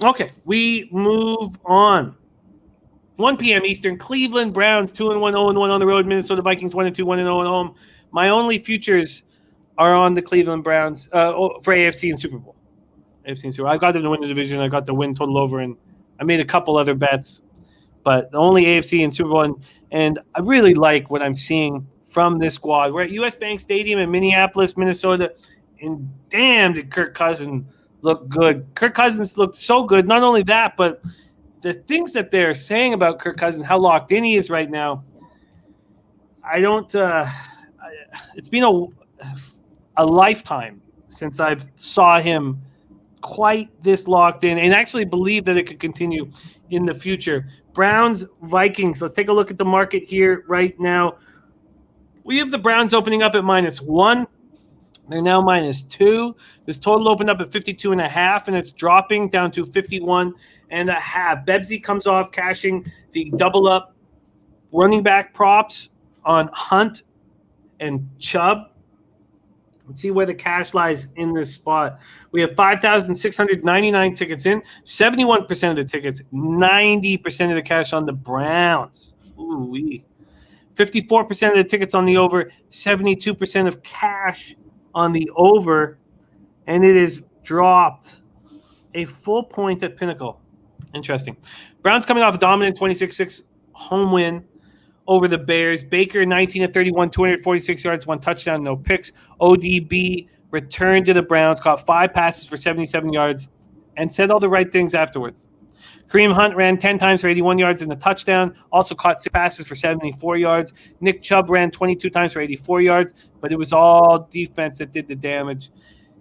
Okay, we move on. 1 p.m. Eastern, Cleveland Browns 2-1, 0-1 on the road. Minnesota Vikings 1-2, 1-0 at home. My only futures are on the Cleveland Browns for AFC and Super Bowl. AFC and Super Bowl. I got them to win the division. I got the win total over, and I made a couple other bets, but the only AFC and Super Bowl. And I really like what I'm seeing from this squad. We're at US Bank Stadium in Minneapolis, Minnesota, and damn, did Kirk Cousins look good. Kirk Cousins looked so good. Not only that, but the things that they're saying about Kirk Cousins, how locked in he is right now, I don't. It's been a lifetime since I've saw him quite this locked in, and actually believe that it could continue in the future. Browns, Vikings. Let's take a look at the market here right now. We have the Browns opening up at -1. They're now -2. This total opened up at 52.5, and it's dropping down to 51.5. Bebsie comes off cashing the double up running back props on Hunt and Chubb. Let's see where the cash lies in this spot. We have 5,699 tickets in, 71% of the tickets, 90% of the cash on the Browns. Ooh-wee. 54% of the tickets on the over, 72% of cash on the over, and it is dropped a full point at Pinnacle. Interesting. Browns coming off a dominant 26-6 home win over the Bears. Baker 19-31, 246 yards, 1 touchdown, no picks. ODB returned to the Browns, caught 5 passes for 77 yards, and said all the right things afterwards. Kareem Hunt ran 10 times for 81 yards and a touchdown, also caught 6 passes for 74 yards. Nick Chubb ran 22 times for 84 yards, but it was all defense that did the damage.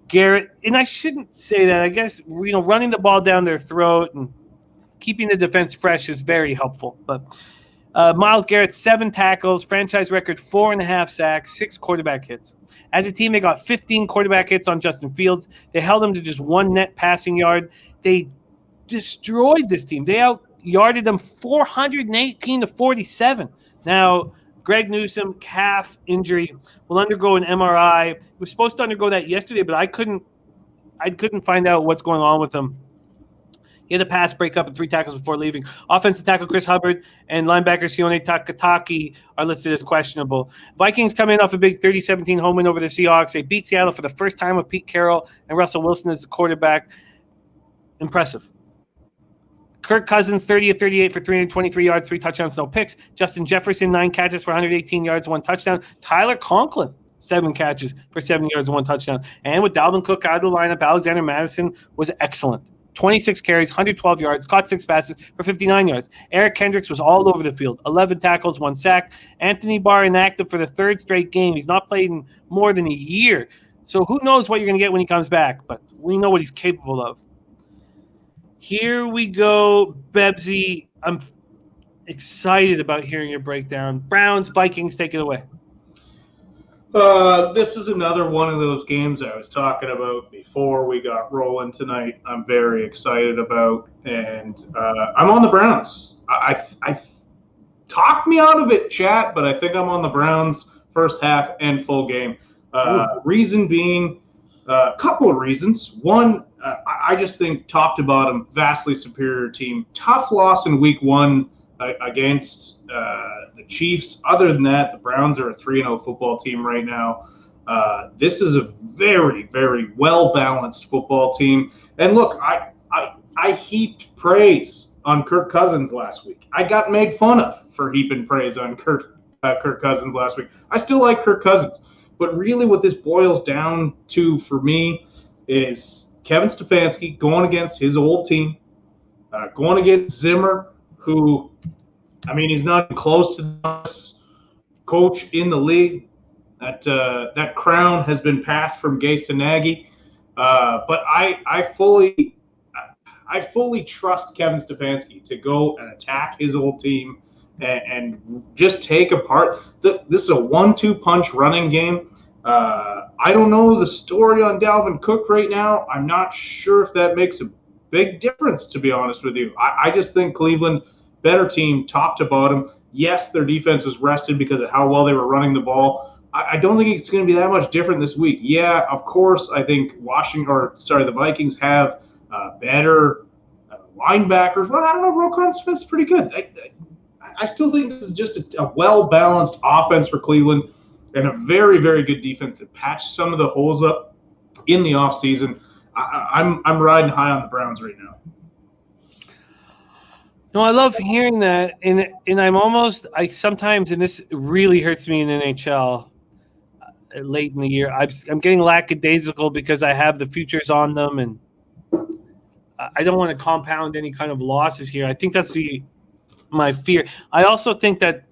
Garrett, and I shouldn't say that, I guess, running the ball down their throat and keeping the defense fresh is very helpful. But Myles Garrett, 7 tackles, franchise record 4.5 sacks, 6 quarterback hits. As a team, they got 15 quarterback hits on Justin Fields. They held him to just 1 net passing yard. They destroyed this team. They out-yarded them 418-47. Now, Greg Newsome, calf injury, will undergo an MRI. He was supposed to undergo that yesterday, but I couldn't find out what's going on with him. He had a pass breakup and 3 tackles before leaving. Offensive tackle Chris Hubbard and linebacker Sione Takataki are listed as questionable. Vikings come in off a big 30-17 home win over the Seahawks. They beat Seattle for the first time with Pete Carroll and Russell Wilson as the quarterback. Impressive. Kirk Cousins, 30 of 38 for 323 yards, 3 touchdowns, no picks. Justin Jefferson, 9 catches for 118 yards, 1 touchdown. Tyler Conklin, 7 catches for 70 yards, 1 touchdown. And with Dalvin Cook out of the lineup, Alexander Madison was excellent. 26 carries, 112 yards, caught 6 passes for 59 yards. Eric Kendricks was all over the field, 11 tackles, 1 sack. Anthony Barr inactive for the 3rd straight game. He's not played in more than a year. So who knows what you're going to get when he comes back, but we know what he's capable of. Here we go, Bebsie. I'm excited about hearing your breakdown. Browns, Vikings, take it away. This is another one of those games I was talking about before we got rolling tonight. I'm very excited about, and I'm on the Browns. I talked me out of it, chat, but I think I'm on the Browns first half and full game. Reason being, a couple of reasons. One, I just think top to bottom, vastly superior team. Tough loss in week 1 against the Chiefs. Other than that, the Browns are a 3-0 football team right now. This is a very, very well-balanced football team. And look, I heaped praise on Kirk Cousins last week. I got made fun of for heaping praise on Kirk Cousins last week. I still like Kirk Cousins. But really what this boils down to for me is Kevin Stefanski going against his old team, going against Zimmer, who, I mean, he's not close to the best coach in the league. That crown has been passed from Gase to Nagy. But I fully trust Kevin Stefanski to go and attack his old team and just take apart. This is a 1-2 punch running game. I don't know the story on Dalvin Cook right now. I'm not sure if that makes a big difference, to be honest with you. I just think Cleveland, better team, top to bottom. Yes, their defense was rested because of how well they were running the ball. I don't think it's going to be that much different this week. Yeah, of course, I think the Vikings have better linebackers. Well, I don't know. Roquan Smith's pretty good. I still think this is just a well-balanced offense for Cleveland and a very, very good defense that patched some of the holes up in the offseason. I'm riding high on the Browns right now. No, I love hearing that, and I sometimes, and this really hurts me in NHL late in the year. I'm getting lackadaisical because I have the futures on them, and I don't want to compound any kind of losses here. I think that's my fear. I also think that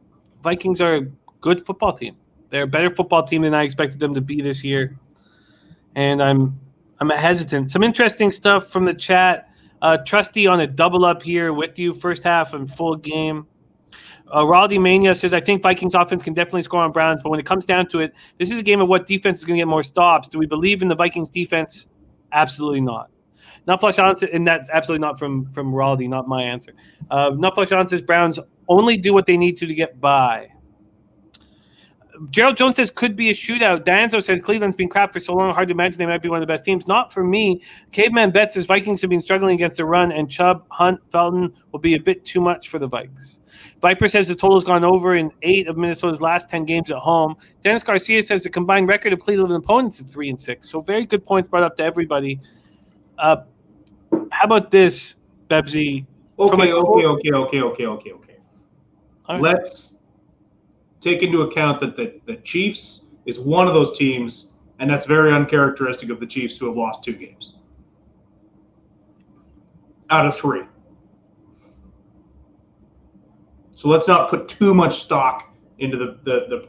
Vikings are a good football team. They're a better football team than I expected them to be this year, and I'm hesitant. Some interesting stuff from the chat. Trusty on a double up here with you, first half and full game. Raldi Mania says, I think Vikings offense can definitely score on Browns, but when it comes down to it, this is a game of what defense is going to get more stops. Do we believe in the Vikings defense? Absolutely not. Not Flush on, and that's absolutely not from Raldi, not my answer. Not Flush on says Browns only do what they need to get by. Gerald Jones says could be a shootout. Danzo says Cleveland's been crap for so long, hard to imagine they might be one of the best teams. Not for me. Caveman Bet says Vikings have been struggling against the run, and Chubb, Hunt, Felton will be a bit too much for the Vikes. Viper says the total's gone over in 8 of Minnesota's last 10 games at home. Dennis Garcia says the combined record of Cleveland opponents is 3-6. So very good points brought up to everybody. How about this, Bebsie? Okay. Right. Let's take into account that the Chiefs is one of those teams, and that's very uncharacteristic of the Chiefs who have lost 2 games out of 3. So let's not put too much stock into the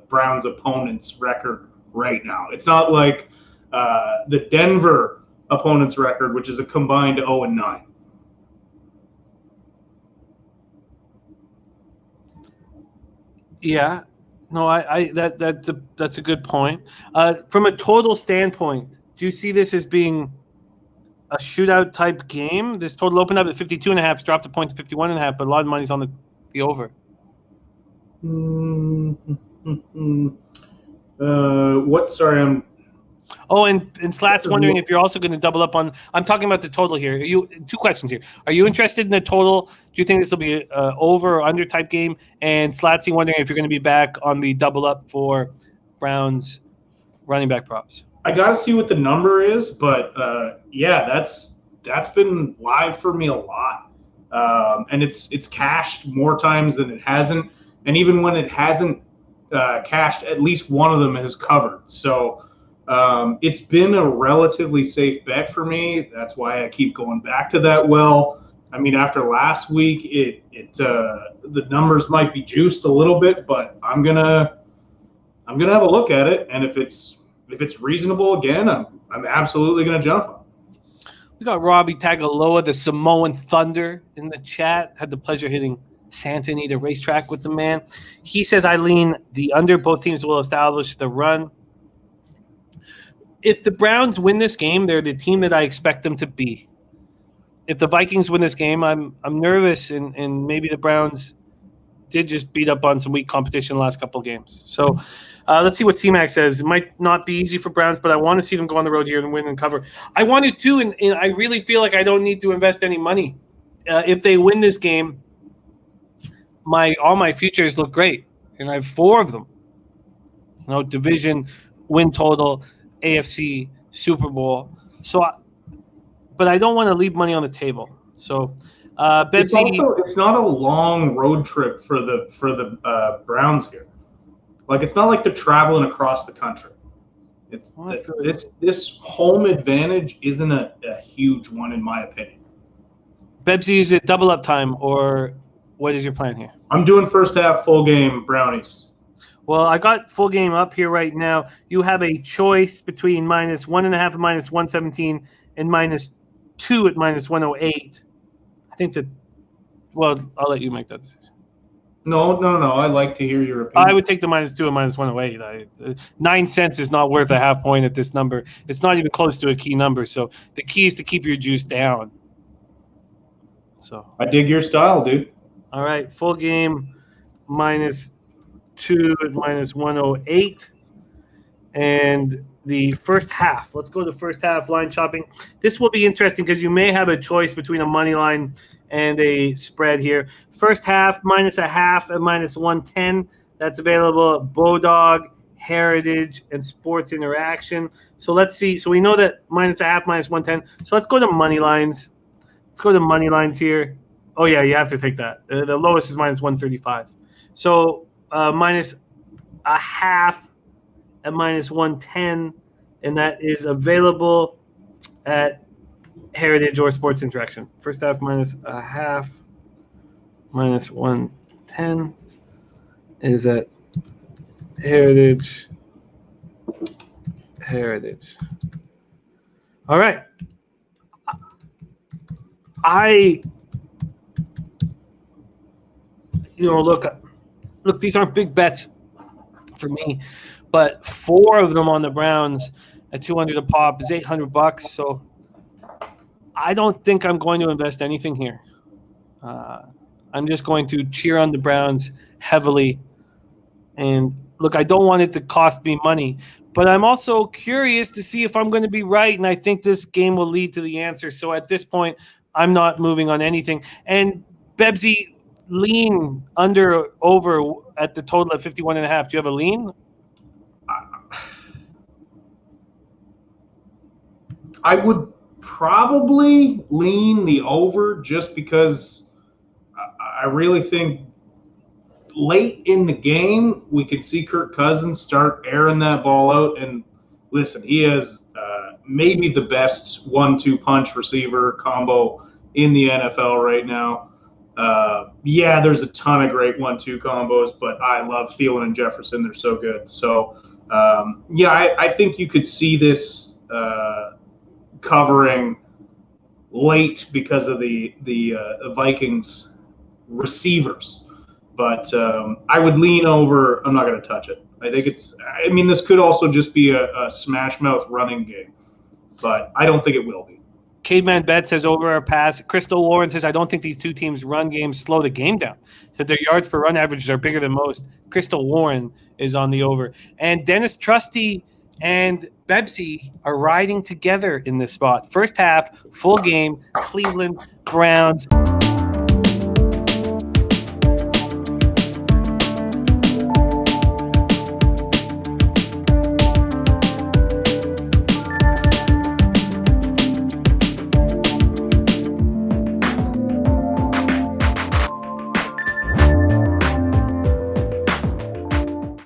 Browns' opponent's record right now. It's not like the Denver opponent's record, which is a combined 0-9. Yeah, no, that's a good point. From a total standpoint, do you see this as being a shootout type game? This total opened up at 52.5, dropped a point to 51.5, but a lot of money's on the over. What? Sorry, I'm. Oh, and Slat's wondering if you're also going to double up on. I'm talking about the total here. 2 questions here. Are you interested in the total? Do you think this will be an over or under type game? And Slatsy wondering if you're going to be back on the double up for Browns running back props. I got to see what the number is, but yeah, that's been live for me a lot, and it's cashed more times than it hasn't, and even when it hasn't cashed, at least one of them has covered. So. It's been a relatively safe bet for me. That's why I keep going back to that well. I mean, after last week, the numbers might be juiced a little bit, but I'm gonna have a look at it, and if it's reasonable again, I'm absolutely gonna jump on. We got Robbie Tagaloa, the Samoan Thunder, in the chat. Had the pleasure hitting Santa Anita racetrack with the man. He says I lean the under. Both teams will establish the run. If the Browns win this game, they're the team that I expect them to be. If the Vikings win this game, I'm nervous, and maybe the Browns did just beat up on some weak competition the last couple of games. So let's see what C-Mac says. It might not be easy for Browns, but I want to see them go on the road here and win and cover. I want to too, and I really feel like I don't need to invest any money. If they win this game, all my futures look great, and I have 4 of them. Division, win total, AFC, Super Bowl. So, but I don't want to leave money on the table. So, Bebsie, it's not a long road trip for the Browns here. Like, it's not like they're traveling across the country. This home advantage isn't a huge one in my opinion. Bebsie, is it double up time, or what is your plan here? I'm doing first half full game Brownies. Well, I got full game up here right now. You have a choice between -1.5 at -117 and -2 at -108. I think that. Well, I'll let you make that decision. No. I like to hear your opinion. I would take the -2 and -108. 9 cents is not worth a half point at this number. It's not even close to a key number. So the key is to keep your juice down. So I dig your style, dude. All right, full game -2 at -108, and the first half. Let's go to first half line shopping. This will be interesting because you may have a choice between a money line and a spread here. First half minus a half at minus 110. That's available at Bodog, Heritage, and Sports Interaction. So let's see. So we know that minus a half, minus 110. So let's go to money lines. Let's go to money lines here. Oh, yeah, you have to take that. The lowest is minus 135. So minus a half at minus 110, and that is available at Heritage or Sports Interaction. First half minus a half, minus 110 is at Heritage. All right. Look, these aren't big bets for me, but 4 of them on the Browns at $200 a pop is $800. So I don't think I'm going to invest anything here. I'm just going to cheer on the Browns heavily. And look, I don't want it to cost me money, but I'm also curious to see if I'm going to be right. And I think this game will lead to the answer. So at this point, I'm not moving on anything. And Bebsie, lean under over at the total of 51.5. Do you have a lean? I would probably lean the over just because I really think late in the game we could see Kirk Cousins start airing that ball out. And listen, he has maybe the best 1-2 punch receiver combo in the NFL right now. Yeah, there's a ton of great 1-2 combos, but I love Thielen and Jefferson. They're so good. So, I think you could see this covering late because of the Vikings receivers. But I would lean over. I'm not going to touch it. I think this could also just be a smash mouth running game, but I don't think it will be. Caveman Bet says over or pass. Crystal Warren says, I don't think these 2 teams' run games slow the game down. Said their yards per run averages are bigger than most. Crystal Warren is on the over. And Dennis Trusty and Bebsie are riding together in this spot. First half, full game, Cleveland Browns.